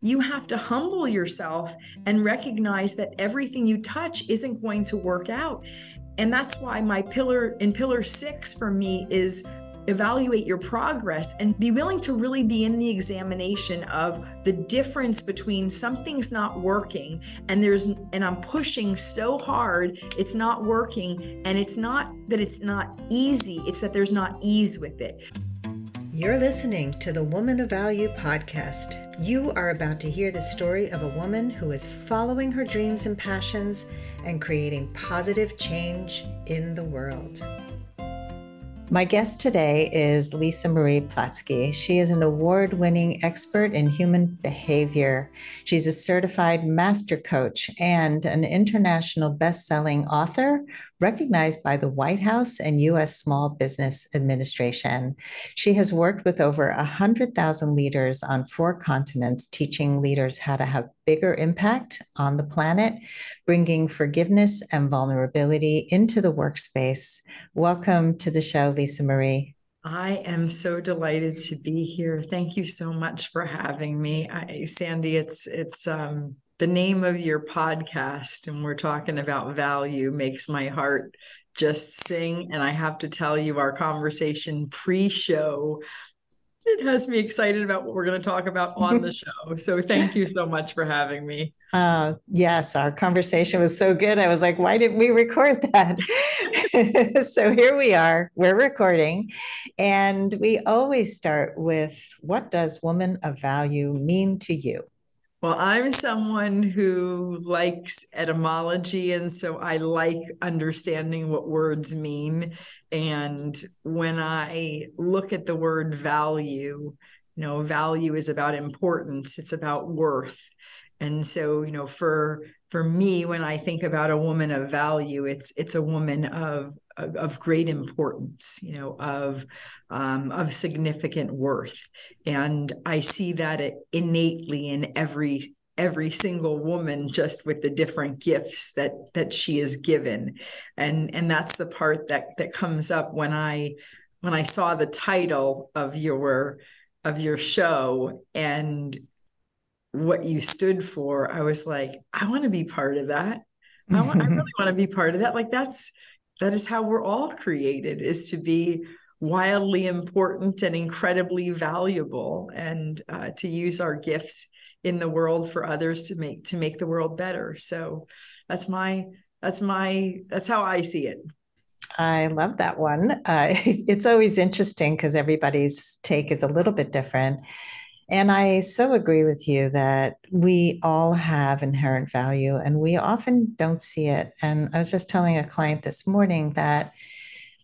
you have to humble yourself and recognize that everything you touch isn't going to work out. And that's why my pillar 6 for me is evaluate your progress and be willing to really be in the examination of the difference between something's not working and I'm pushing so hard, it's not working. And it's not that it's not easy, it's that there's not ease with it. You're listening to the Woman of Value podcast. You are about to hear the story of a woman who is following her dreams and passions and creating positive change in the world. My guest today is Lisa Marie Platske. She is an award-winning expert in human behavior. She's a certified master coach and an international best-selling author recognized by the White House and U.S. Small Business Administration. She has worked with over 100,000 leaders on 4 continents, teaching leaders how to have bigger impact on the planet, bringing forgiveness and vulnerability into the workspace. Welcome to the show, Lisa Marie. I am so delighted to be here. Thank you so much for having me. Sandy, it's the name of your podcast, and we're talking about value, makes my heart just sing. And I have to tell you, our conversation pre-show, it has me excited about what we're going to talk about on the show. So thank you so much for having me. Yes, our conversation was so good. I was like, why didn't we record that? So here we are, we're recording. And we always start with, what does woman of value mean to you? Well, I'm someone who likes etymology, and so I like understanding what words mean. And when I look at the word value, value is about importance, it's about worth. And so, for me, when I think about a woman of value, it's a woman of great importance, of significant worth. And I see that innately in every single woman, just with the different gifts that she is given. And that's the part that comes up when I saw the title of your show and what you stood for. I was like, I want to be part of that. I really want to be part of that. Like that is how we're all created, is to be wildly important and incredibly valuable, and to use our gifts in the world for others to make the world better. So that's how I see it. I love that one. It's always interesting because everybody's take is a little bit different. And I so agree with you that we all have inherent value and we often don't see it. And I was just telling a client this morning that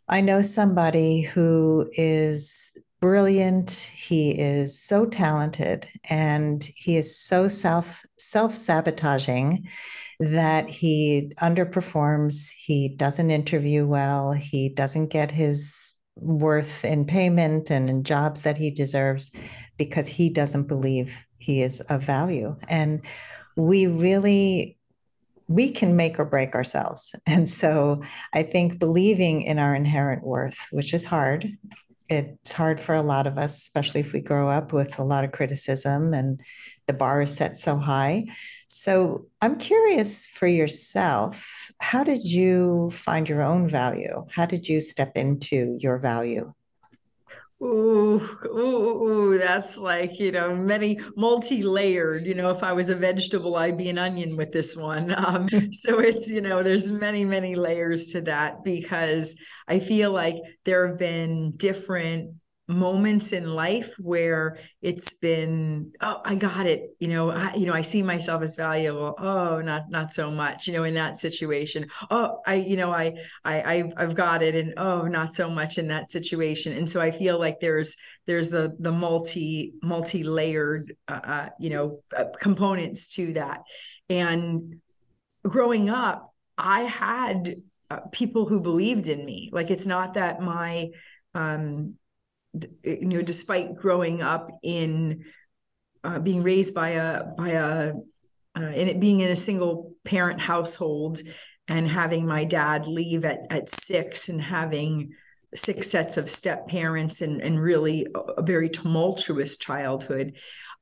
I know somebody who is brilliant. He is so talented and he is so self-sabotaging that he underperforms. He doesn't interview well. He doesn't get his worth in payment and in jobs that he deserves because he doesn't believe he is of value. And we can make or break ourselves. And so I think believing in our inherent worth, which is hard, it's hard for a lot of us, especially if we grow up with a lot of criticism and the bar is set so high. So I'm curious for yourself, how did you find your own value? How did you step into your value? Ooh, that's like, many multi-layered. If I was a vegetable, I'd be an onion with this one. So it's, there's many, many layers to that, because I feel like there have been different moments in life where it's been, oh, I got it. I see myself as valuable. Oh, not so much, in that situation. Oh, I've got it. And oh, not so much in that situation. And so I feel like there's the multi-layered, components to that. And growing up, I had people who believed in me. Like, it's not that despite growing up in being raised in it being in a single parent household and having my dad leave at 6 and having 6 sets of step parents and really a very tumultuous childhood,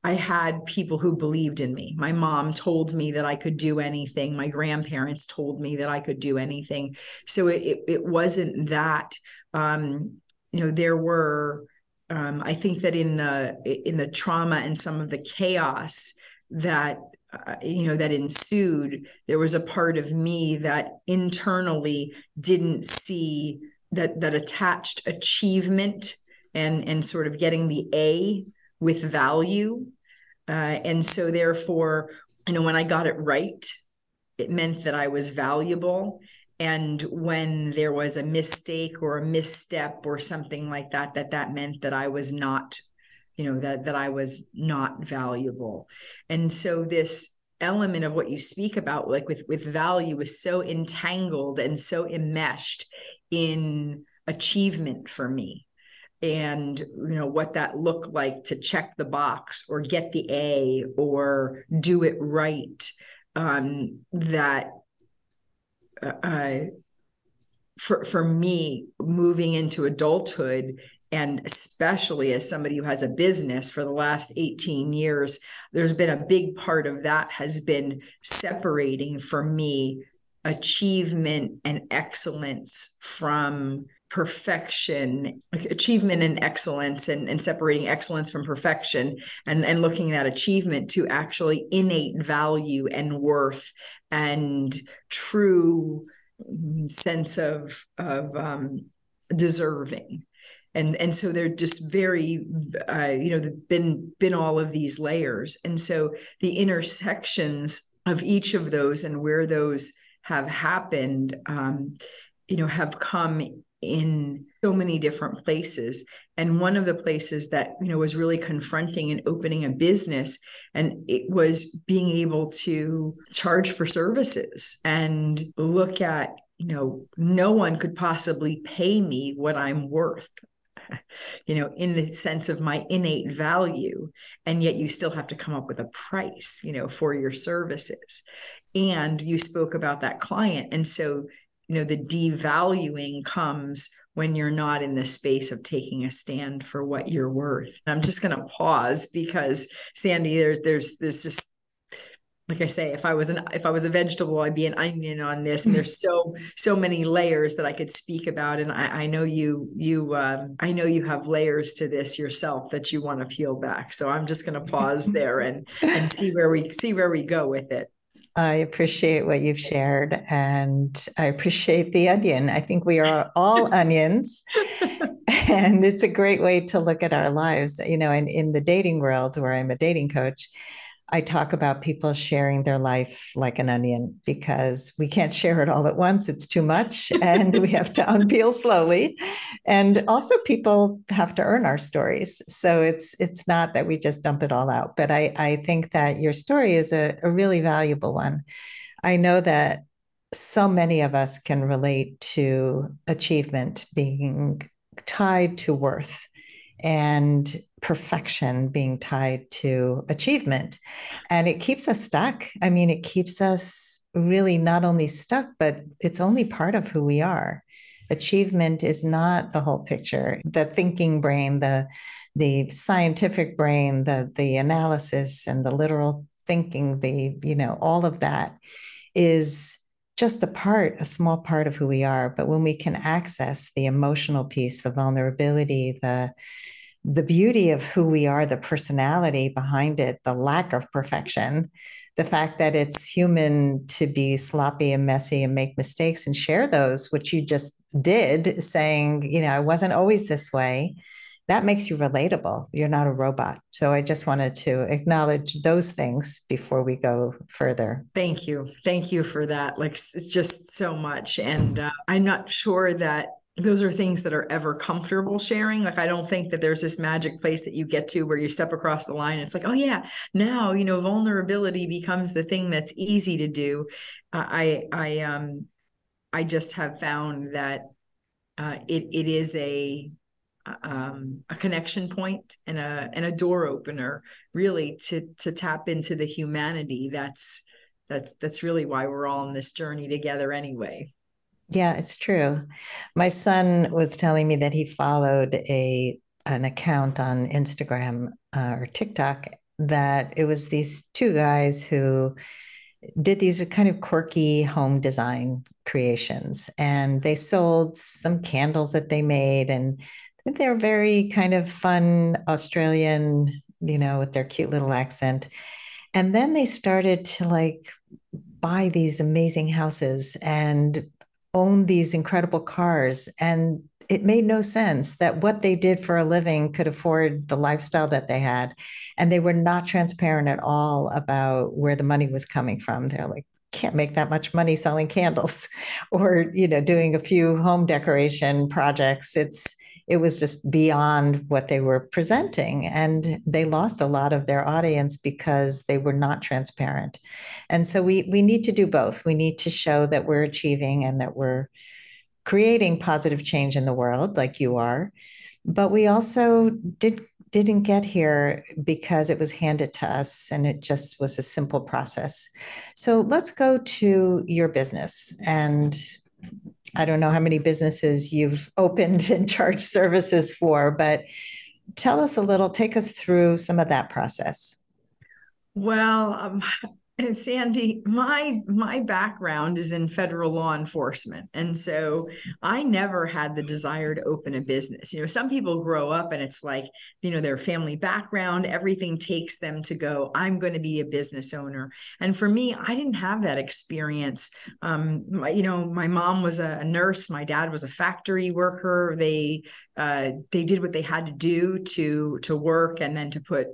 I had people who believed in me. My mom told me that I could do anything. My grandparents told me that I could do anything. So it wasn't that. There were. I think that in the trauma and some of the chaos that that ensued, there was a part of me that internally didn't see that attached achievement and sort of getting the A with value. And so therefore, when I got it right, it meant that I was valuable. And when there was a mistake or a misstep or something like that, that meant that I was not, that I was not valuable. And so this element of what you speak about, like with value, is so entangled and so enmeshed in achievement for me. And what that looked like to check the box or get the A or do it right, that for me, moving into adulthood, and especially as somebody who has a business for the last 18 years, there's been a big part of that has been separating for me achievement and excellence from perfection, achievement and excellence, and separating excellence from perfection, and looking at achievement to actually innate value and worth and true sense of deserving. And so they're just very been all of these layers. And so the intersections of each of those and where those have happened have come in so many different places. And one of the places that was really confronting and opening a business, and it was being able to charge for services and look at no one could possibly pay me what I'm worth, in the sense of my innate value, and yet you still have to come up with a price for your services. And you spoke about that client, and so the devaluing comes when you're not in the space of taking a stand for what you're worth. And I'm just going to pause because, Sandy, there's just, like I say, if I was a vegetable, I'd be an onion on this. And there's so many layers that I could speak about. And I know I know you have layers to this yourself that you want to peel back. So I'm just going to pause there and see where we go with it. I appreciate what you've shared, and I appreciate the onion. I think we are all onions, and it's a great way to look at our lives. And in the dating world, where I'm a dating coach, I talk about people sharing their life like an onion, because we can't share it all at once. It's too much, and we have to unpeel slowly. And also people have to earn our stories. So it's not that we just dump it all out. But I think that your story is a really valuable one. I know that so many of us can relate to achievement being tied to worth, and perfection being tied to achievement. And it keeps us stuck. I mean, it keeps us really not only stuck, but it's only part of who we are. Achievement is not the whole picture. The thinking brain, the scientific brain, the analysis and the literal thinking, all of that is just a small part of who we are. But when we can access the emotional piece, the vulnerability, the beauty of who we are, the personality behind it, the lack of perfection, the fact that it's human to be sloppy and messy and make mistakes, and share those, which you just did, saying, I wasn't always this way. That makes you relatable. You're not a robot. So I just wanted to acknowledge those things before we go further. Thank you. Thank you for that. Like, it's just so much. And I'm not sure that those are things that are ever comfortable sharing. Like, I don't think that there's this magic place that you get to where you step across the line. It's like, oh yeah, now, vulnerability becomes the thing that's easy to do. I just have found that it is a connection point and a door opener, really, to tap into the humanity. That's really why we're all on this journey together anyway. Yeah, it's true. My son was telling me that he followed an account on Instagram or TikTok that it was these two guys who did these kind of quirky home design creations. And they sold some candles that they made. And they're very kind of fun Australian, with their cute little accent. And then they started to buy these amazing houses and own these incredible cars. And it made no sense that what they did for a living could afford the lifestyle that they had. And they were not transparent at all about where the money was coming from. They're like, can't make that much money selling candles or, doing a few home decoration projects. It was just beyond what they were presenting. And they lost a lot of their audience because they were not transparent. And so we need to do both. We need to show that we're achieving and that we're creating positive change in the world like you are. But we also didn't get here because it was handed to us and it just was a simple process. So let's go to your business. And I don't know how many businesses you've opened and charged services for, but tell us a little, take us through some of that process. Well, Sandy, my background is in federal law enforcement. And so I never had the desire to open a business. Some people grow up and it's like, their family background, everything takes them to go, I'm going to be a business owner. And for me, I didn't have that experience. My mom was a nurse. My dad was a factory worker. They did what they had to do to work and then to put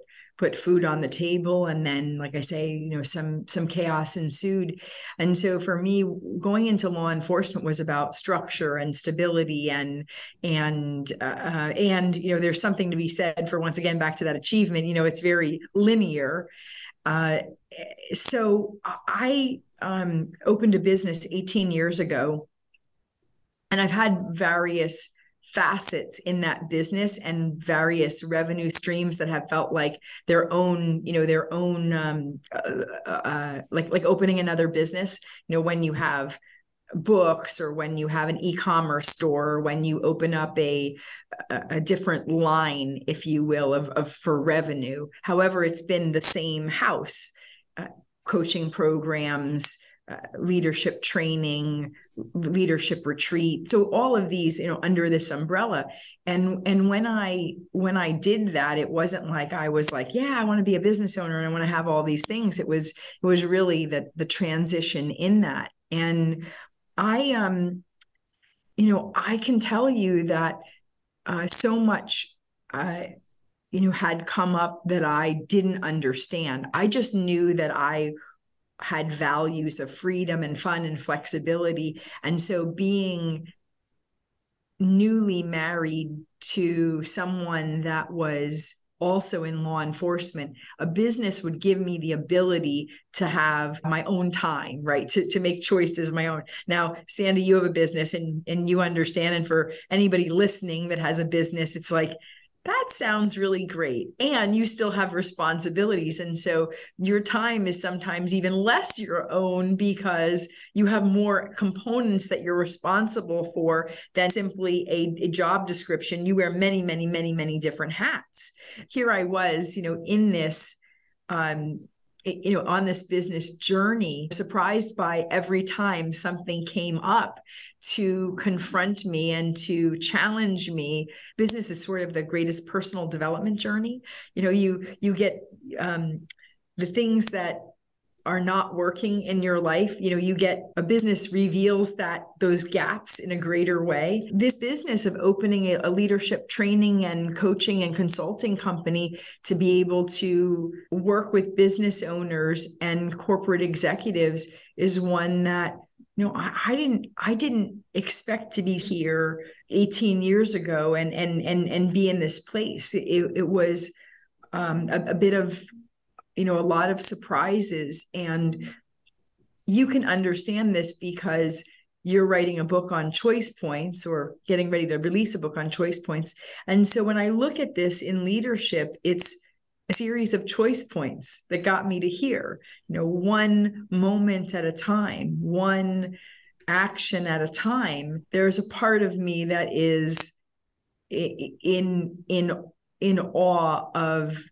food on the table. And then, like I say, some chaos ensued. And so for me, going into law enforcement was about structure and stability and there's something to be said for, once again, back to that achievement, it's very linear. So I opened a business 18 years ago, and I've had various facets in that business and various revenue streams that have felt like their own, like opening another business, when you have books or when you have an e-commerce store, or when you open up a different line, if you will, of for revenue. However, it's been the same house, coaching programs, leadership training, leadership retreat. So all of these, under this umbrella. And when I did that, it wasn't like I was like, yeah, I want to be a business owner and I want to have all these things. It was really the transition in that. And I can tell you that so much had come up that I didn't understand. I just knew that I had values of freedom and fun and flexibility. And so being newly married to someone that was also in law enforcement, a business would give me the ability to have my own time, right? To make choices my own. Now, Sandy, you have a business and you understand. And for anybody listening that has a business, it's like, that sounds really great. And you still have responsibilities. And so your time is sometimes even less your own because you have more components that you're responsible for than simply a job description. You wear many, many, many, many different hats. Here I was, in this, on this business journey, surprised by every time something came up to confront me and to challenge me. Business is sort of the greatest personal development journey. You get the things that are not working in your life. You get a business reveals those gaps in a greater way. This business of opening a leadership training and coaching and consulting company to be able to work with business owners and corporate executives is one that I didn't expect to be here 18 years ago and be in this place. It was a bit of a lot of surprises. And you can understand this because you're writing a book on choice points or getting ready to release a book on choice points. And so when I look at this in leadership, it's a series of choice points that got me to here, one moment at a time, one action at a time. There's a part of me that is in awe of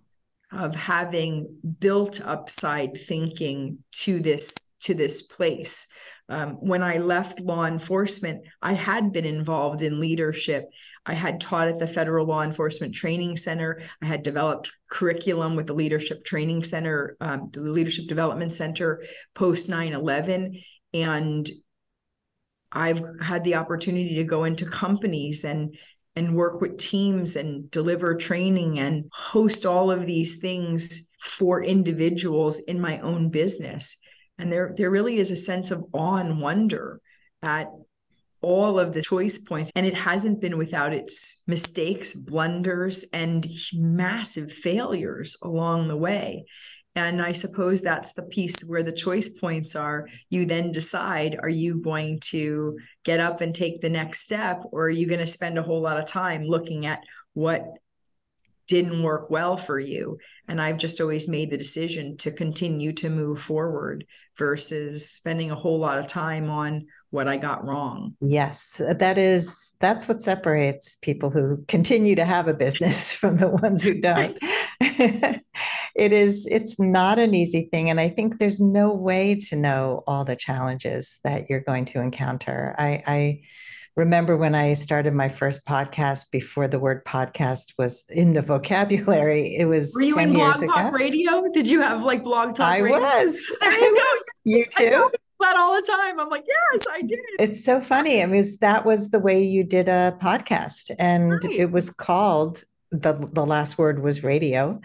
of having built upside thinking to this place. When I left law enforcement, I had been involved in leadership. I had taught at the Federal Law Enforcement Training Center. I had developed curriculum with the Leadership Training Center, the Leadership Development Center post 9/11. And I've had the opportunity to go into companies and work with teams and deliver training and host all of these things for individuals in my own business. And there really is a sense of awe and wonder at all of the choice points. And it hasn't been without its mistakes, blunders, and massive failures along the way. And I suppose that's the piece where the choice points are. You then decide, are you going to get up and take the next step, or are you going to spend a whole lot of time looking at what didn't work well for you? And I've just always made the decision to continue to move forward versus spending a whole lot of time on what I got wrong. Yes, that's what separates people who continue to have a business from the ones who don't. It's not an easy thing. And I think there's no way to know all the challenges that you're going to encounter. I remember when I started my first podcast, before the word podcast was in the vocabulary, it was 10 years ago. Were you in Blog Talk Radio? Did you have like Blog Talk Radio? I was. You too? That all the time. I'm like, yes, I did. It's so funny. I mean, that was the way you did a podcast, and right. It was called the last word was radio.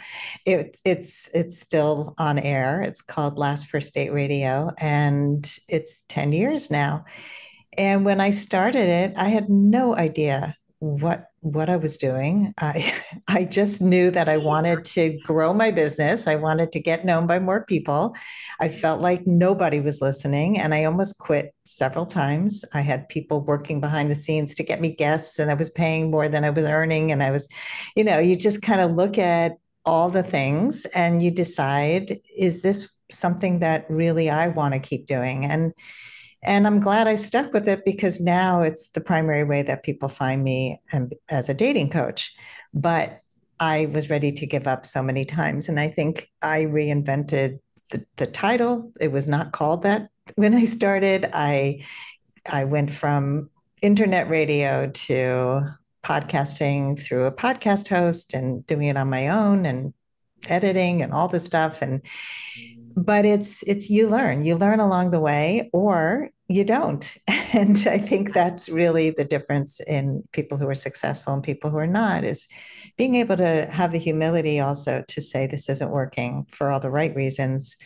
It's still on air. It's called Last First Date Radio, and it's 10 years now. And when I started it, I had no idea what I was doing. I just knew that I wanted to grow my business. I wanted to get known by more people. I felt like nobody was listening, and I almost quit several times. I had people working behind the scenes to get me guests, and I was paying more than I was earning. And I was, you just kind of look at all the things and you decide, is this something that really I want to keep doing? And I'm glad I stuck with it, because now it's the primary way that people find me as a dating coach. But I was ready to give up so many times. And I think I reinvented the title. It was not called that when I started. I went from internet radio to podcasting through a podcast host and doing it on my own and editing and all this stuff. But it's you learn along the way, or you don't. And I think that's really the difference in people who are successful and people who are not, is being able to have the humility also to say, this isn't working for all the right reasons.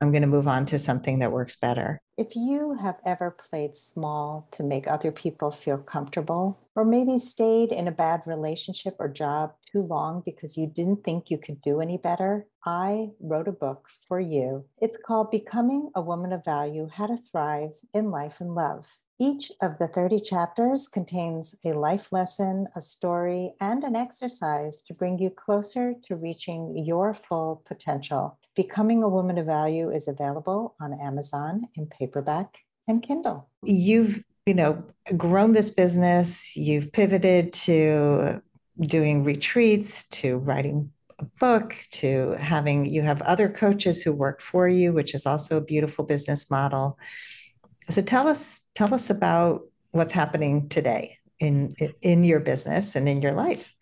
I'm going to move on to something that works better. If you have ever played small to make other people feel comfortable, or maybe stayed in a bad relationship or job too long because you didn't think you could do any better, I wrote a book for you. It's called Becoming a Woman of Value: How to Thrive in Life and Love. Each of the 30 chapters contains a life lesson, a story, and an exercise to bring you closer to reaching your full potential. Becoming a Woman of Value is available on Amazon in paperback and Kindle. You've, grown this business. You've pivoted to doing retreats, to writing a book, to you have other coaches who work for you, which is also a beautiful business model. So tell us about what's happening today in your business and in your life.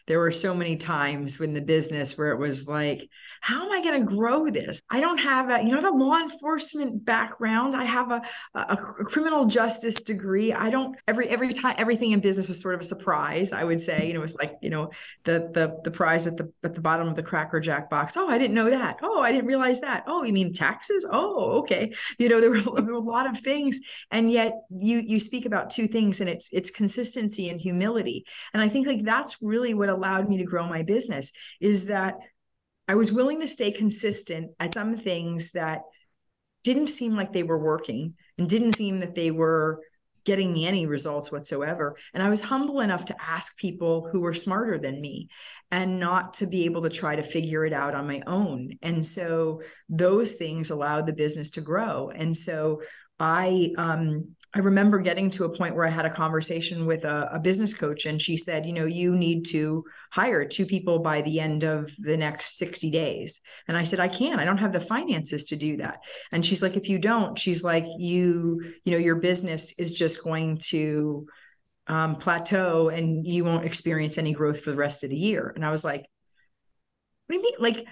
There were so many times in the business where it was like, how am I going to grow this? I don't have I have a law enforcement background. I have a criminal justice degree. I don't every time everything in business was sort of a surprise. I would say, it was like, the prize at the bottom of the Cracker Jack box. Oh, I didn't know that. Oh, I didn't realize that. Oh, you mean taxes? Oh, okay. There were a lot of things, and yet you speak about two things, and it's consistency and humility. And I think like that's really what allowed me to grow my business, is that I was willing to stay consistent at some things that didn't seem like they were working and didn't seem that they were getting me any results whatsoever. And I was humble enough to ask people who were smarter than me, and not to be able to try to figure it out on my own. And so those things allowed the business to grow. And so I remember getting to a point where I had a conversation with a business coach, and she said, you need to hire 2 people by the end of the next 60 days. And I said, I don't have the finances to do that. And she's like, if you don't, she's like, your business is just going to plateau and you won't experience any growth for the rest of the year. And I was like, what do you mean? Like,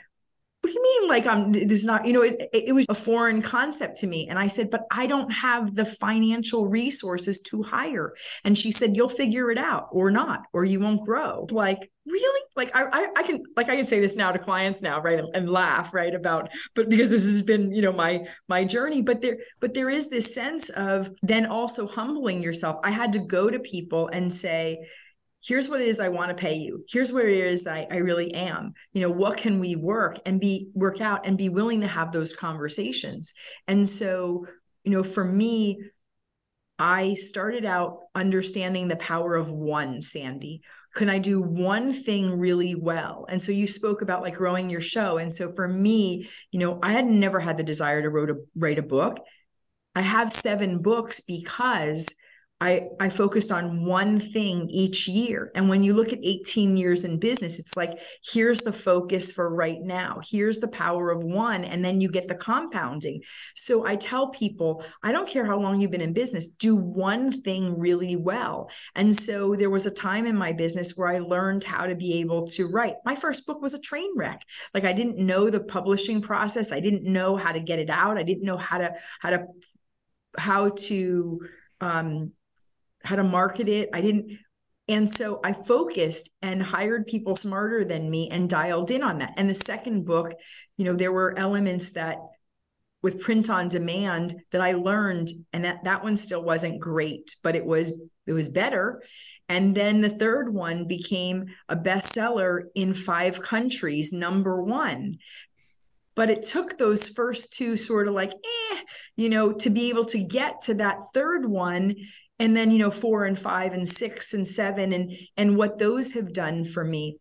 what do you mean? Like, this is not, it was a foreign concept to me. And I said, but I don't have the financial resources to hire. And she said, you'll figure it out or not, or you won't grow. Like, really? Like, I can say this now to clients now, right. And laugh, right. But because this has been, my journey, but there is this sense of then also humbling yourself. I had to go to people and say, here's what it is I want to pay you. Here's where it is that I really am. What can we work out and be willing to have those conversations. And so, for me, I started out understanding the power of one, Sandy. Can I do one thing really well? And so you spoke about like growing your show. And so for me, I had never had the desire to write a book. I have 7 books because I focused on one thing each year. And when you look at 18 years in business, it's like, here's the focus for right now. Here's the power of one. And then you get the compounding. So I tell people, I don't care how long you've been in business, do one thing really well. And so there was a time in my business where I learned how to be able to write. My first book was a train wreck. Like, I didn't know the publishing process. I didn't know how to get it out. I didn't know how to market it. And so I focused and hired people smarter than me and dialed in on that. And the second book, there were elements that with print on demand that I learned, and that one still wasn't great, but it was better. And then the third one became a bestseller in 5 countries, #1. But it took those first 2 sort of like, to be able to get to that third one. And then, 4 and 5 and 6 and 7 and what those have done for me.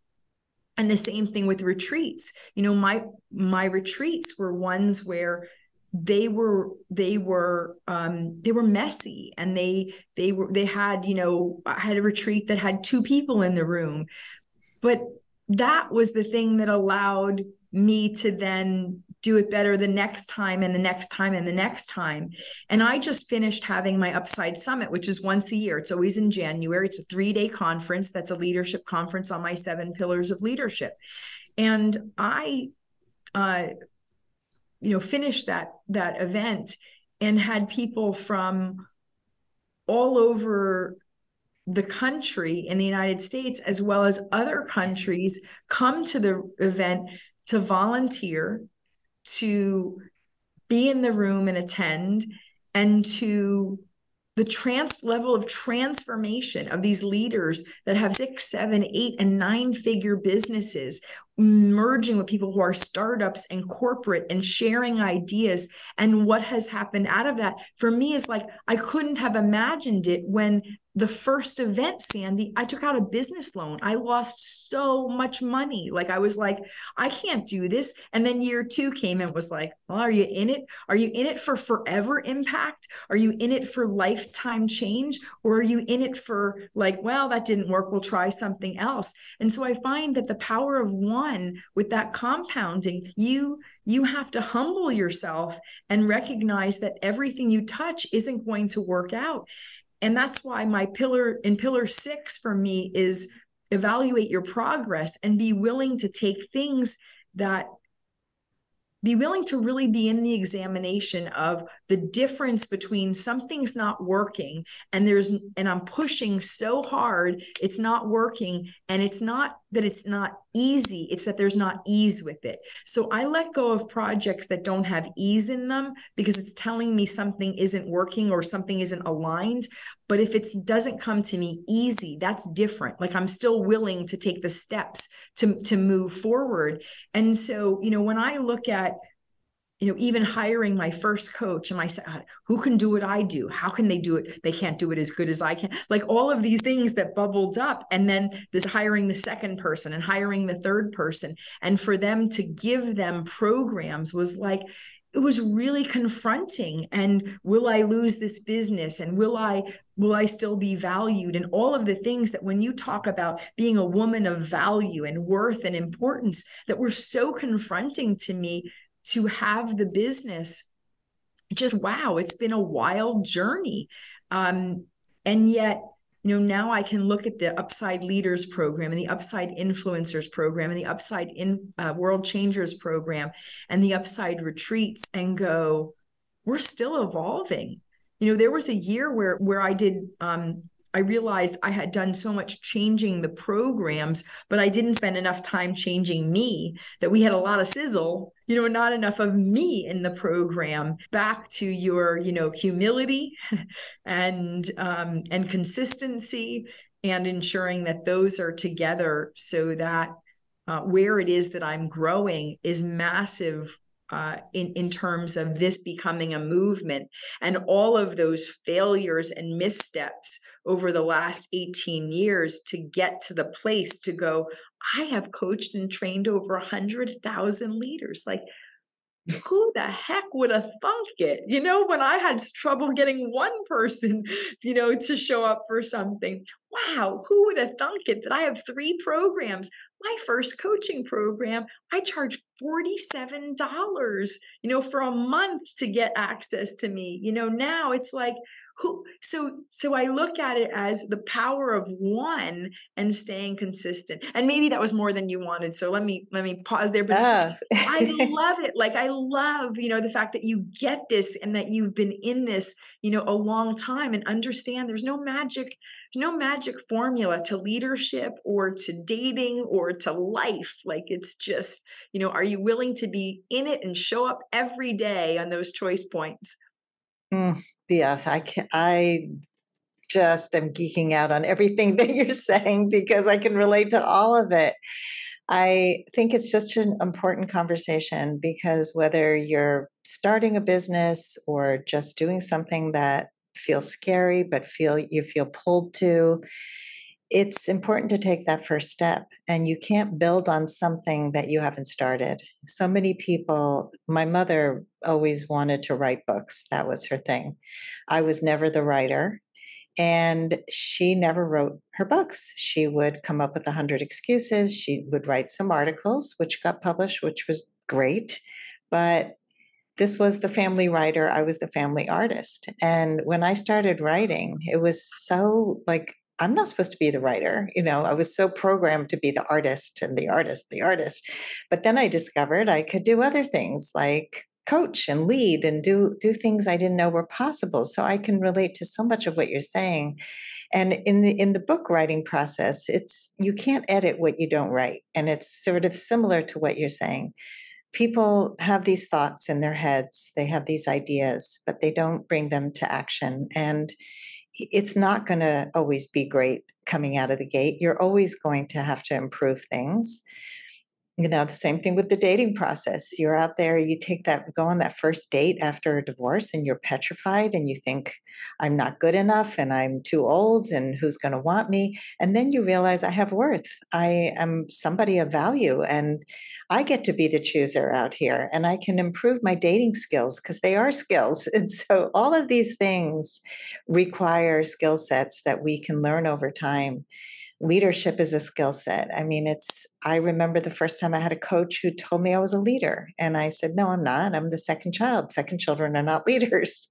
And the same thing with retreats. My retreats were ones where they were messy, and they had, I had a retreat that had 2 people in the room, but that was the thing that allowed me to then do it better the next time and the next time and the next time. And I just finished having my Upside Summit, which is once a year. It's always in January. It's a 3-day conference. That's a leadership conference on my 7 pillars of leadership. And I, finished that event and had people from all over the country in the United States, as well as other countries, come to the event to volunteer, to be in the room and attend, and to the level of transformation of these leaders that have 6, 7, 8, and 9-figure businesses, merging with people who are startups and corporate and sharing ideas. And what has happened out of that for me is like, I couldn't have imagined it when the first event, Sandy, I took out a business loan. I lost so much money. Like, I was like, I can't do this. And then year 2 came and was like, well, are you in it? Are you in it for forever impact? Are you in it for lifetime change? Or are you in it for like, well, that didn't work, we'll try something else? And so I find that the power of one with that compounding, you have to humble yourself and recognize that everything you touch isn't going to work out. And that's why my pillar 6 for me is evaluate your progress and be willing to really be in the examination of the difference between something's not working and I'm pushing so hard, it's not working. And it's not that it's not easy, it's that there's not ease with it. So I let go of projects that don't have ease in them because it's telling me something isn't working or something isn't aligned. But if it doesn't come to me easy, that's different. Like, I'm still willing to take the steps to move forward. And so, when I look at, even hiring my first coach, and I said, who can do what I do? How can they do it? They can't do it as good as I can. Like, all of these things that bubbled up. And then this hiring the second person and hiring the third person. And for them to give them programs was like, it was really confronting. And will I lose this business? And will I still be valued? And all of the things that when you talk about being a woman of value and worth and importance, that were so confronting to me to have the business. Just wow, it's been a wild journey. And yet, now I can look at the Upside Leaders program and the Upside Influencers program and the Upside World Changers program and the Upside Retreats and go, we're still evolving. There was a year where I realized I had done so much changing the programs, but I didn't spend enough time changing me, that we had a lot of sizzle, not enough of me in the program. Back to your, humility and consistency, and ensuring that those are together so that where it is that I'm growing is massive in terms of this becoming a movement. And all of those failures and missteps over the last 18 years to get to the place to go, I have coached and trained over 100,000 leaders. Like, who the heck would have thunk it? When I had trouble getting one person, to show up for something. Wow, who would have thunk it that I have 3 programs? My first coaching program, I charged $47, for a month to get access to me. Now it's like, so I look at it as the power of one and staying consistent. And maybe that was more than you wanted. So let me pause there. But it's just, I love it. Like, I love, the fact that you get this and that you've been in this, a long time, and understand there's no magic formula to leadership or to dating or to life. Like, it's just, are you willing to be in it and show up every day on those choice points? Yes, I just am geeking out on everything that you're saying because I can relate to all of it. I think it's such an important conversation because whether you're starting a business or just doing something that feels scary but you feel pulled to, it's important to take that first step, and you can't build on something that you haven't started. So many people, my mother always wanted to write books. That was her thing. I was never the writer, and she never wrote her books. She would come up with 100 excuses. She would write some articles, which got published, which was great. But this was the family writer. I was the family artist. And when I started writing, it was so like, I'm not supposed to be the writer. I was so programmed to be the artist and the artist. But then I discovered I could do other things like coach and lead and do things I didn't know were possible. So I can relate to so much of what you're saying. And in the book writing process, you can't edit what you don't write. And it's sort of similar to what you're saying. People have these thoughts in their heads, they have these ideas, but they don't bring them to action. And it's not going to always be great coming out of the gate. You're always going to have to improve things. The same thing with the dating process. You're out there, you go on that first date after a divorce and you're petrified and you think, I'm not good enough and I'm too old and who's going to want me? And then you realize I have worth. I am somebody of value and I get to be the chooser out here and I can improve my dating skills because they are skills. And so all of these things require skill sets that we can learn over time. Leadership is a skill set. I remember the first time I had a coach who told me I was a leader. And I said, no, I'm not. I'm the second child. Second children are not leaders.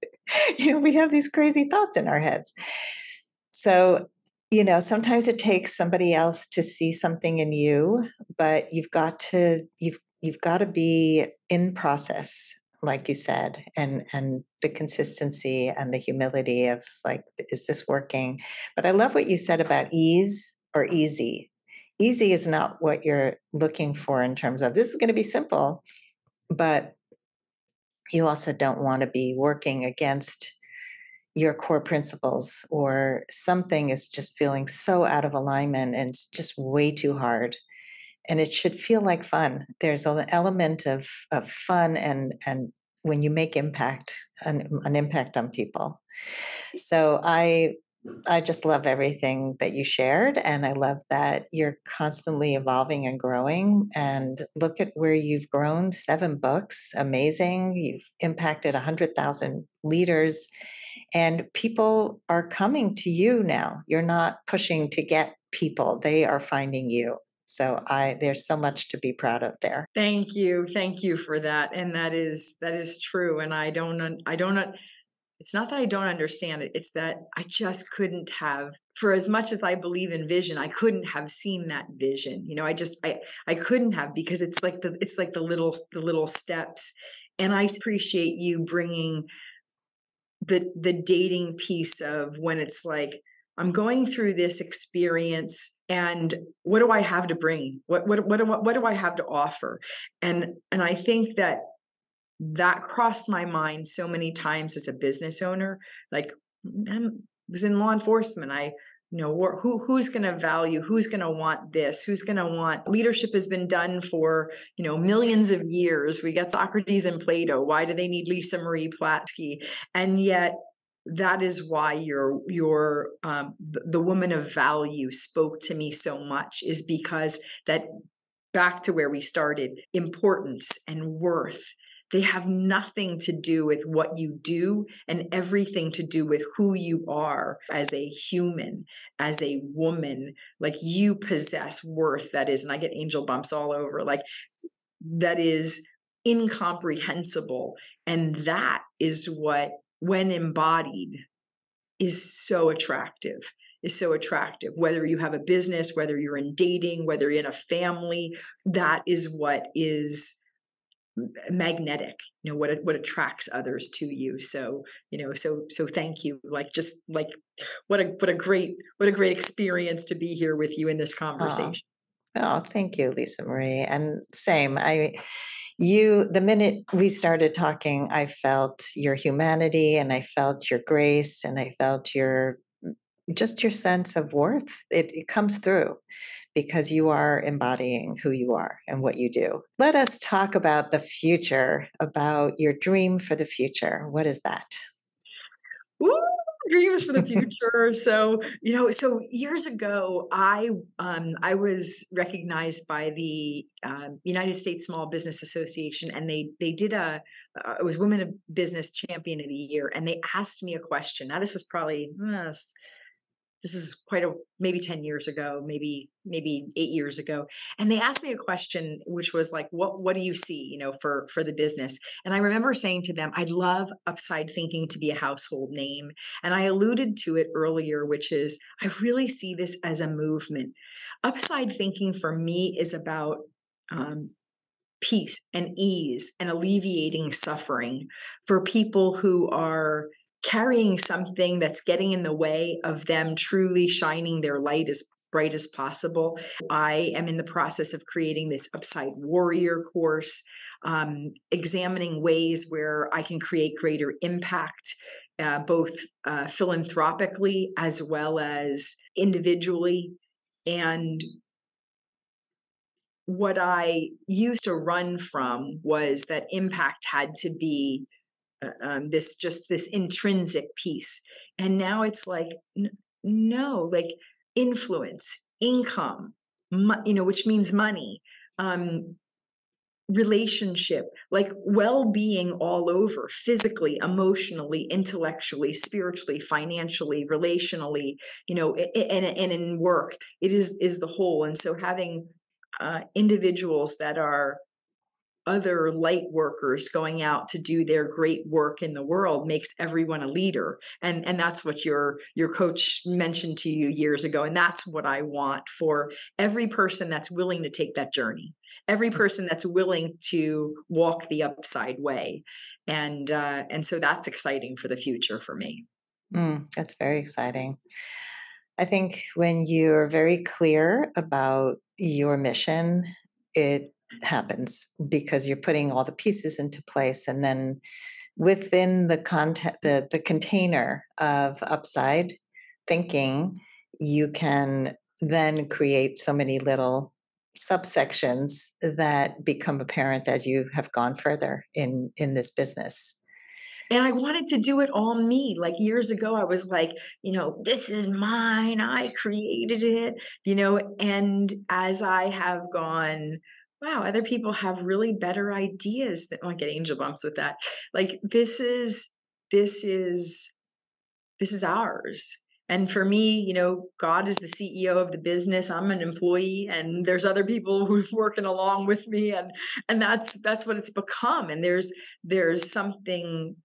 We have these crazy thoughts in our heads. So, sometimes it takes somebody else to see something in you, but you've got to be in process, like you said, and the consistency and the humility of like, is this working? But I love what you said about ease or easy. Easy is not what you're looking for in terms of this is going to be simple, but you also don't want to be working against your core principles or something is just feeling so out of alignment and it's just way too hard. And it should feel like fun. There's an element of fun and when you make an impact on people. So I I just love everything that you shared. And I love that you're constantly evolving and growing. And look at where you've grown, 7 books, amazing. You've impacted 100,000 leaders, and people are coming to you now. You're not pushing to get people, they are finding you. So there's so much to be proud of there. Thank you for that. And that is true. And I don't it's not that I don't understand it. It's that I just couldn't have, for as much as I believe in vision, I couldn't have seen that vision. I couldn't have, because it's like the little steps. And I appreciate you bringing the dating piece of when it's like, I'm going through this experience, and what do I have to bring? What do I have to offer? And I think that crossed my mind so many times as a business owner. Like, I was in law enforcement. Who's going to value, who's going to want this, who's going to want leadership has been done for, millions of years. We got Socrates and Plato. Why do they need Lisa Marie Platske? And yet that is why the woman of value spoke to me so much, is because that, back to where we started, importance and worth, they have nothing to do with what you do and everything to do with who you are as a human, as a woman. Like, you possess worth that is, and I get angel bumps all over, like, that is incomprehensible. And that is what, when embodied, is so attractive. Whether you have a business, whether you're in dating, whether you're in a family, that is what is magnetic, what attracts others to you. So thank you. What a great experience to be here with you in this conversation. Oh, thank you, Lisa Marie. And same, the minute we started talking, I felt your humanity, and I felt your grace, and I felt your sense of worth. It comes through because you are embodying who you are and what you do. Let us talk about the future, about your dream for the future. What is that? Ooh, dreams for the future. So years ago, I was recognized by the United States Small Business Association, and they did it was Women of Business Champion of the Year, and they asked me a question. Now, this is probably maybe 10 years ago, maybe 8 years ago. And they asked me a question, which was like, what do you see, for the business? And I remember saying to them, I'd love Upside Thinking to be a household name. And I alluded to it earlier, which is, I really see this as a movement. Upside Thinking for me is about peace and ease and alleviating suffering for people who are carrying something that's getting in the way of them truly shining their light as bright as possible. I am in the process of creating this Upside Warrior course, examining ways where I can create greater impact, both philanthropically as well as individually. And what I used to run from was that impact had to be this intrinsic piece. And now it's like, no, like influence, income, which means money, relationship, like well-being all over, physically, emotionally, intellectually, spiritually, financially, relationally, and in work, it is the whole. And so having individuals that are other light workers going out to do their great work in the world makes everyone a leader. And that's what your coach mentioned to you years ago. And that's what I want for every person that's willing to take that journey, every person that's willing to walk the upside way. And so that's exciting for the future for me. That's very exciting. I think when you're very clear about your mission, it happens because you're putting all the pieces into place, and then within the container of Upside Thinking, you can then create so many little subsections that become apparent as you have gone further in this business. And I wanted to do it all me. Like years ago, I was like, this is mine. I created it, and as I have gone, wow, other people have really better ideas that I get angel bumps with that. Like this is ours. And for me, God is the CEO of the business. I'm an employee, and there's other people who's working along with me, and that's what it's become. And there's something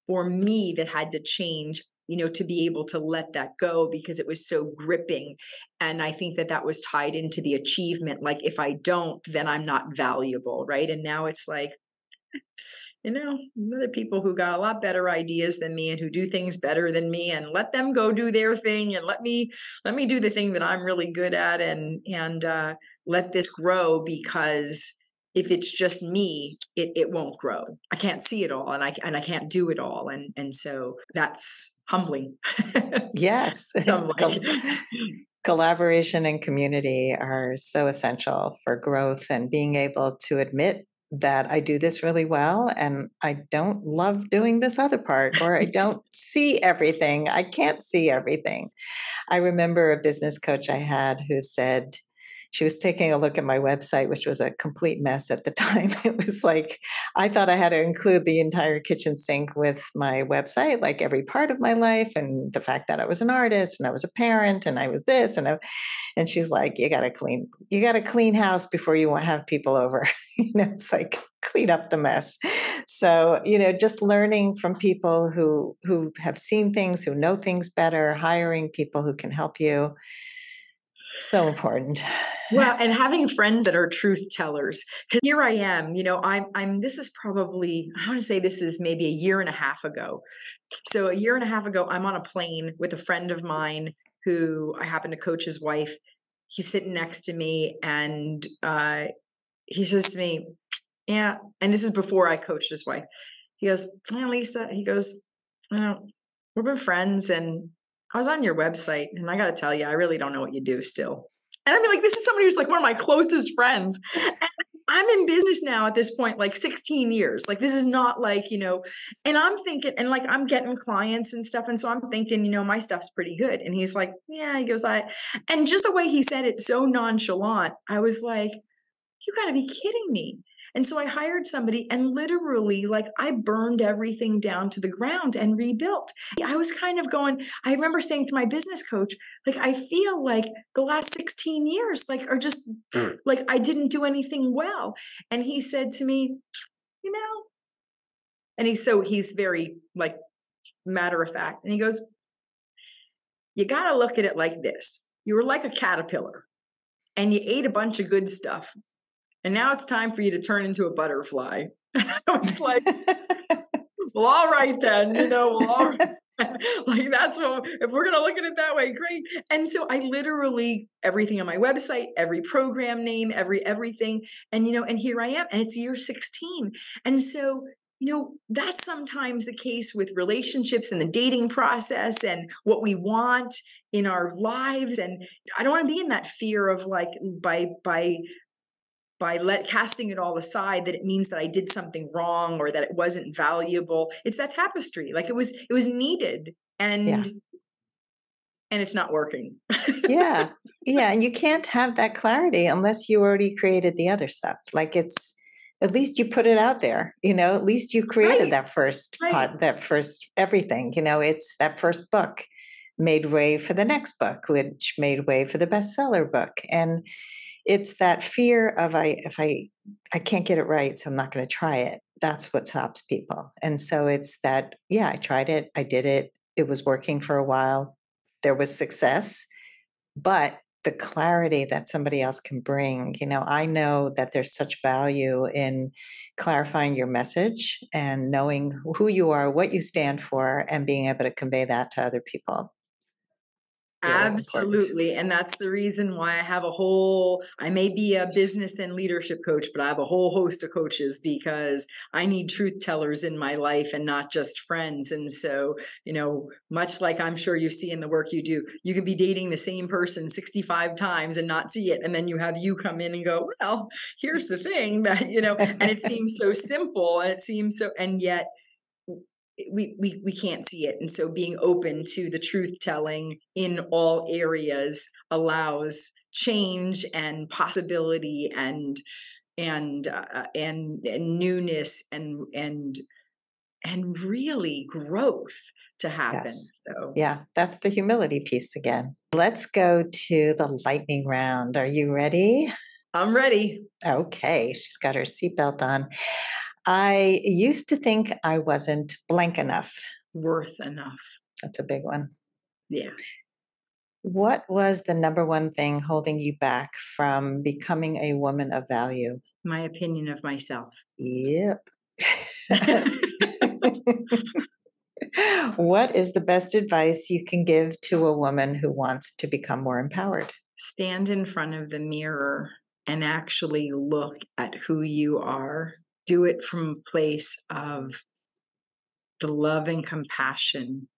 for me that had to change, to be able to let that go, because it was so gripping. And I think that was tied into the achievement. Like, if I don't, then I'm not valuable, right? And now it's like, other people who got a lot better ideas than me and who do things better than me, and let them go do their thing, and let me do the thing that I'm really good at, and let this grow, because if it's just me, it won't grow. I can't see it all, and I can't do it all, and so that's humbling. Yes. So Collaboration and community are so essential for growth, and being able to admit that I do this really well and I don't love doing this other part, or I don't see everything. I can't see everything. I remember a business coach I had who said, she was taking a look at my website, which was a complete mess at the time. It was like, I thought I had to include the entire kitchen sink with my website, like every part of my life, and the fact that I was an artist and I was a parent and I was this and she's like, you got to clean house before you want to have people over. It's like, clean up the mess. So, just learning from people who have seen things, who know things better, hiring people who can help you. So important. Well, and having friends that are truth tellers, because here I am, this is probably, I want to say this is maybe a year and a half ago. So a year and a half ago, I'm on a plane with a friend of mine who I happen to coach his wife. He's sitting next to me, and he says to me, yeah, and this is before I coached his wife. He goes, "Yeah, Lisa," he goes, "we've been friends, and I was on your website, and I got to tell you, I really don't know what you do still." And I mean, like, this is somebody who's like one of my closest friends. And I'm in business now at this point, like 16 years. Like, this is not like, and I'm thinking, and like, I'm getting clients and stuff. And so I'm thinking, my stuff's pretty good. And he's like, yeah, he goes, and just the way he said it, so nonchalant, I was like, you got to be kidding me. And so I hired somebody, and literally, like, I burned everything down to the ground and rebuilt. I was kind of going, I remember saying to my business coach, like, I feel like the last 16 years, like, are just like, I didn't do anything well. And he said to me, and he's very like matter of fact. And he goes, you got to look at it like this. You were like a caterpillar, and you ate a bunch of good stuff. And now it's time for you to turn into a butterfly. And I was like, well, all right then, well, all right. Like, that's what, if we're going to look at it that way, great. And so I literally, everything on my website, every program name, everything. And, and here I am, and it's year 16. And so, that's sometimes the case with relationships and the dating process and what we want in our lives. And I don't want to be in that fear of like, by casting it all aside, that it means that I did something wrong or that it wasn't valuable. It's that tapestry. Like, it was needed, and it's not working. Yeah. And you can't have that clarity unless you already created the other stuff. Like, it's, at least you put it out there, at least you created that first pot, that first everything, it's that first book made way for the next book, which made way for the bestseller book. And it's that fear of, if I can't get it right, so I'm not going to try it. That's what stops people. And so it's that, I tried it. I did it. It was working for a while. There was success, but the clarity that somebody else can bring, I know that there's such value in clarifying your message and knowing who you are, what you stand for, and being able to convey that to other people. Really absolutely. Important. And that's the reason why I may be a business and leadership coach, but I have a whole host of coaches, because I need truth tellers in my life and not just friends. And so, much like I'm sure you see in the work you do, you could be dating the same person 65 times and not see it. And then you have you come in and go, well, here's the thing that, and it seems so simple, and it seems so, and yet we can't see it. And so being open to the truth telling in all areas allows change and possibility and newness and really growth to happen. Yes. So Yeah, that's the humility piece again. Let's go to the lightning round. Are you ready? I'm ready. Okay, she's got her seatbelt on. I used to think I wasn't blank enough. Worth enough. That's a big one. Yeah. What was the number one thing holding you back from becoming a woman of value? My opinion of myself. Yep. What is the best advice you can give to a woman who wants to become more empowered? Stand in front of the mirror and actually look at who you are. Do it from a place of the love and compassion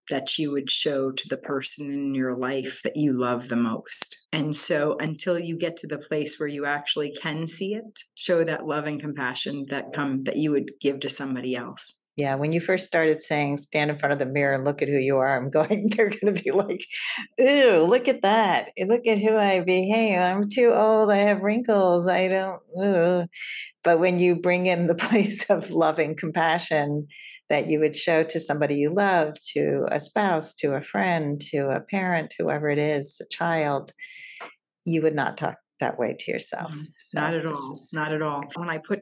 that you would show to the person in your life that you love the most. And so until you get to the place where you actually can see it, show that love and compassion that you would give to somebody else. Yeah, when you first started saying stand in front of the mirror and look at who you are, I'm going, they're going to be like, ooh, look at that. Look at who I behave. I'm too old. I have wrinkles. I don't. Ugh. But when you bring in the place of loving compassion that you would show to somebody you love, to a spouse, to a friend, to a parent, whoever it is, a child, you would not talk that way to yourself. So Not at this all. is Not at all. When I put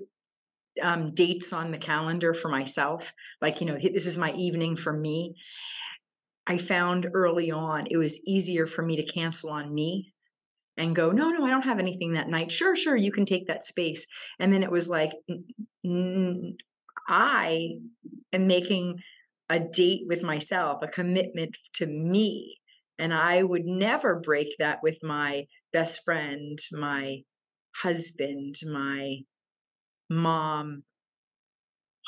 dates on the calendar for myself, like, this is my evening for me, I found early on it was easier for me to cancel on me and go, no, I don't have anything that night. Sure, you can take that space. And then it was like, I am making a date with myself, a commitment to me. And I would never break that with my best friend, my husband, my mom.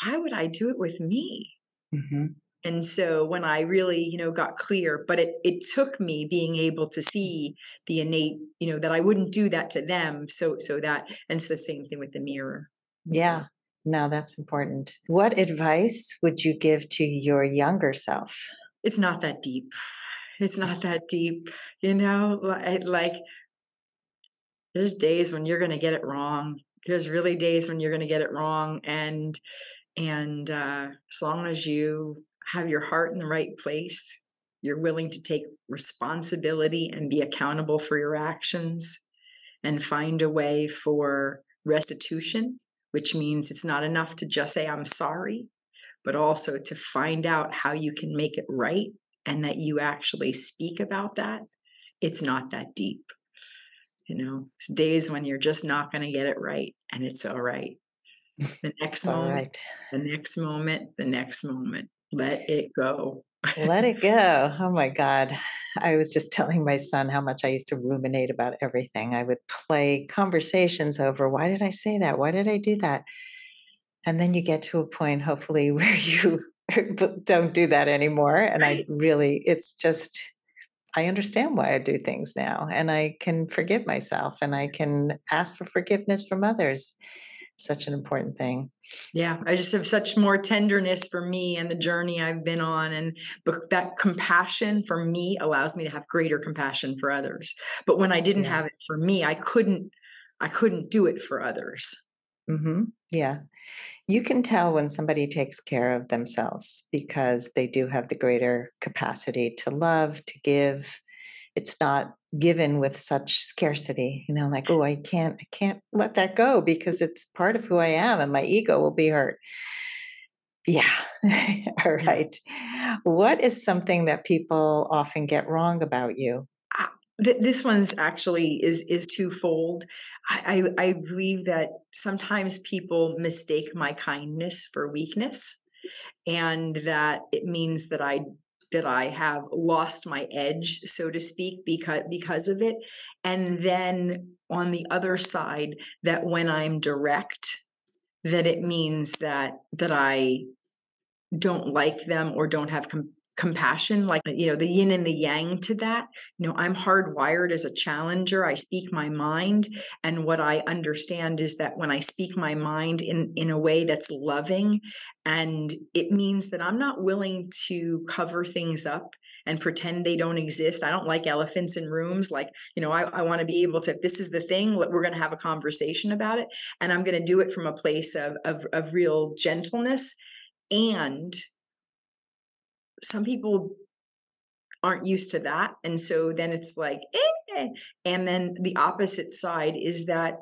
Why would I do it with me? Mhm. And so when I really, got clear, but it took me being able to see the innate, that I wouldn't do that to them. So that, and it's the same thing with the mirror. Yeah, no, that's important. What advice would you give to your younger self? It's not that deep. It's not that deep, like there's days when you're going to get it wrong. There's really days when you're going to get it wrong. And as long as you have your heart in the right place, you're willing to take responsibility and be accountable for your actions and find a way for restitution, which means it's not enough to just say, I'm sorry, but also to find out how you can make it right and that you actually speak about that. It's not that deep. It's days when you're just not going to get it right, and it's all right. The next It's all moment, right. the next moment, the next moment. Let it go. Let it go. Oh my God. I was just telling my son how much I used to ruminate about everything. I would play conversations over why did I say that? Why did I do that? And then you get to a point, hopefully, where you don't do that anymore. And I Right. really, it's just, I understand why I do things now, and I can forgive myself and I can ask for forgiveness from others. Such an important thing. Yeah, I just have such more tenderness for me and the journey I've been on, and that compassion for me allows me to have greater compassion for others. But when I didn't Yeah. have it for me, I couldn't do it for others. Hmm. Yeah. You can tell when somebody takes care of themselves because they do have the greater capacity to love, to give. It's not given with such scarcity, like, oh, I can't let that go because it's part of who I am and my ego will be hurt. Yeah. All Yeah. right. What is something that people often get wrong about you? This one's actually is twofold. I believe that sometimes people mistake my kindness for weakness, and that it means that I have lost my edge, so to speak, because of it. And then on the other side, that when I'm direct, that it means that I don't like them or don't have compassion, like, the yin and the yang to that. I'm hardwired as a challenger. I speak my mind. And what I understand is that when I speak my mind in a way that's loving, and it means that I'm not willing to cover things up and pretend they don't exist. I don't like elephants in rooms. Like, I want to be able to, if this is the thing, we're going to have a conversation about it. And I'm going to do it from a place of real gentleness. And some people aren't used to that. And so then it's like, And then the opposite side is that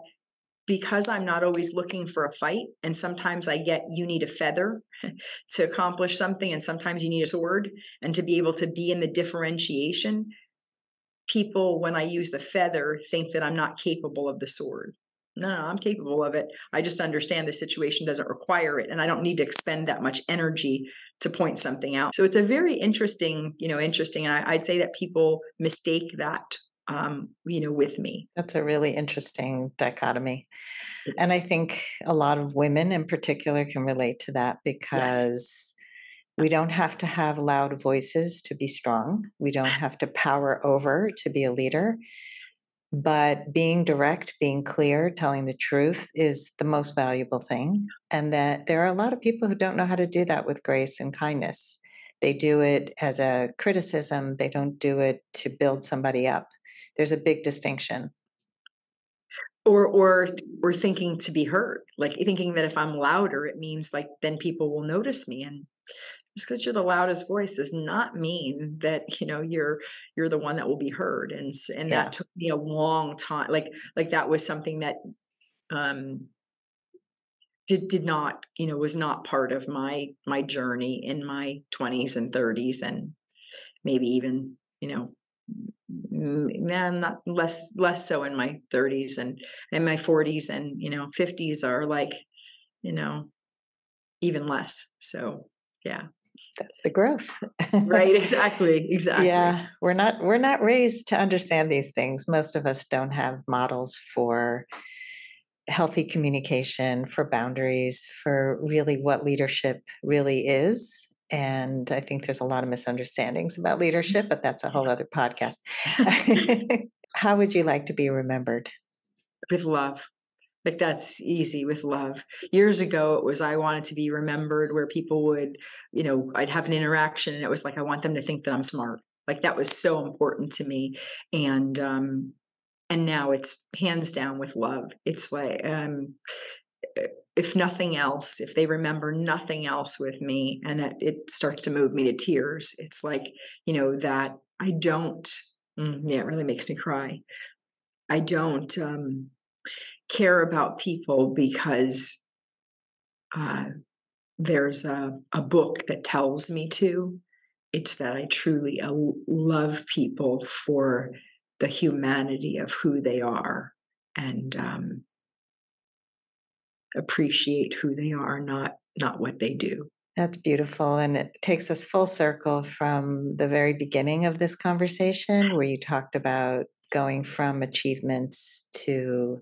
because I'm not always looking for a fight, and sometimes I get, you need a feather to accomplish something, and sometimes you need a sword, and to be able to be in the differentiation, people, when I use the feather, think that I'm not capable of the sword. No, I'm capable of it. I just understand the situation doesn't require it, and I don't need to expend that much energy to point something out. So it's a very interesting, and I'd say that people mistake that, with me. That's a really interesting dichotomy. And I think a lot of women in particular can relate to that, because we don't have to have loud voices to be strong. We don't have to power over to be a leader. But being direct, being clear, telling the truth is the most valuable thing. And that there are a lot of people who don't know how to do that with grace and kindness. They do it as a criticism. They don't do it to build somebody up. There's a big distinction. Or thinking to be heard, like thinking that if I'm louder, it means like then people will notice me. And just because you're the loudest voice does not mean that you're the one that will be heard. And that took me a long time. Like that was something that did not, was not part of my journey in my 20s and 30s, and maybe even not less so in my 30s, and in my 40s, and 50s are like even less. So yeah, that's the growth. Right, exactly. Yeah, we're not raised to understand these things. Most of us don't have models for healthy communication, for boundaries, for really what leadership really is. And I think there's a lot of misunderstandings about leadership, but that's a whole other podcast. How would you like to be remembered? With love. Like that's easy, with love. Years ago, it was, I wanted to be remembered where people would, I'd have an interaction and it was like, I want them to think that I'm smart. Like that was so important to me. And now it's hands down with love. It's like, if nothing else, if they remember nothing else with me, and it starts to move me to tears, it's like, that I don't, it really makes me cry. I don't care about people because there's a book that tells me to. It's that I truly love people for the humanity of who they are, and appreciate who they are, not what they do. That's beautiful. And it takes us full circle from the very beginning of this conversation, where you talked about going from achievements to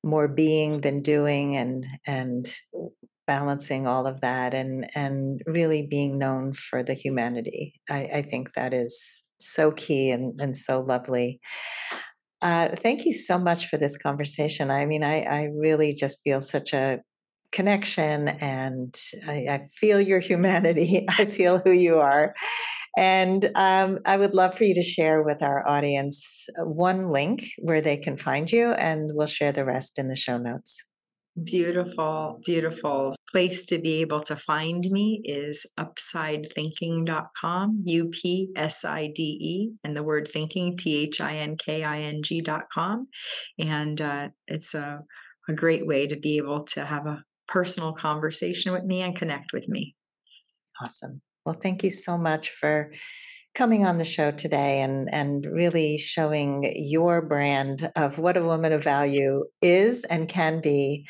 more being than doing, and balancing all of that, and really being known for the humanity. I think that is so key and so lovely. Thank you so much for this conversation. I mean, I really just feel such a connection, and I feel your humanity. I feel who you are. And I would love for you to share with our audience one link where they can find you, and we'll share the rest in the show notes. Beautiful, beautiful. Place to be able to find me is upsidethinking.com, UPSIDE, and the word thinking, THINKING.com. And it's a great way to be able to have a personal conversation with me and connect with me. Awesome. Well, thank you so much for coming on the show today, and really showing your brand of what a woman of value is and can be,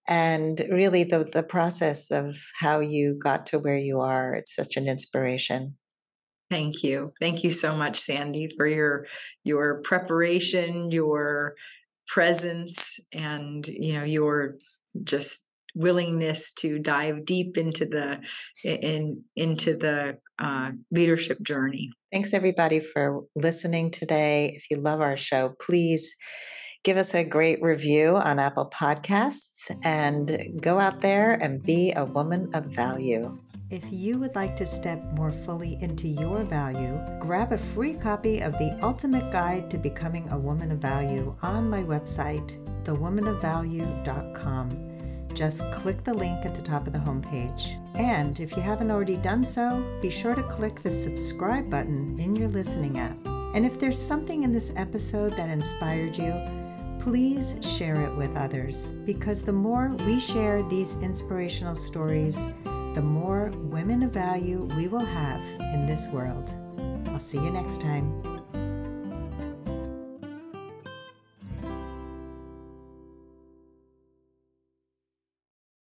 and really the process of how you got to where you are. It's such an inspiration. Thank you. Thank you so much, Sandy, for your preparation, your presence, and your just willingness to dive deep into the leadership journey. Thanks everybody for listening today. If you love our show, please give us a great review on Apple Podcasts and go out there and be a woman of value. If you would like to step more fully into your value, grab a free copy of The Ultimate Guide to Becoming a Woman of Value on my website, thewomanofvalue.com. Just click the link at the top of the homepage. And if you haven't already done so, be sure to click the subscribe button in your listening app. And if there's something in this episode that inspired you, please share it with others, because the more we share these inspirational stories, the more women of value we will have in this world. I'll see you next time.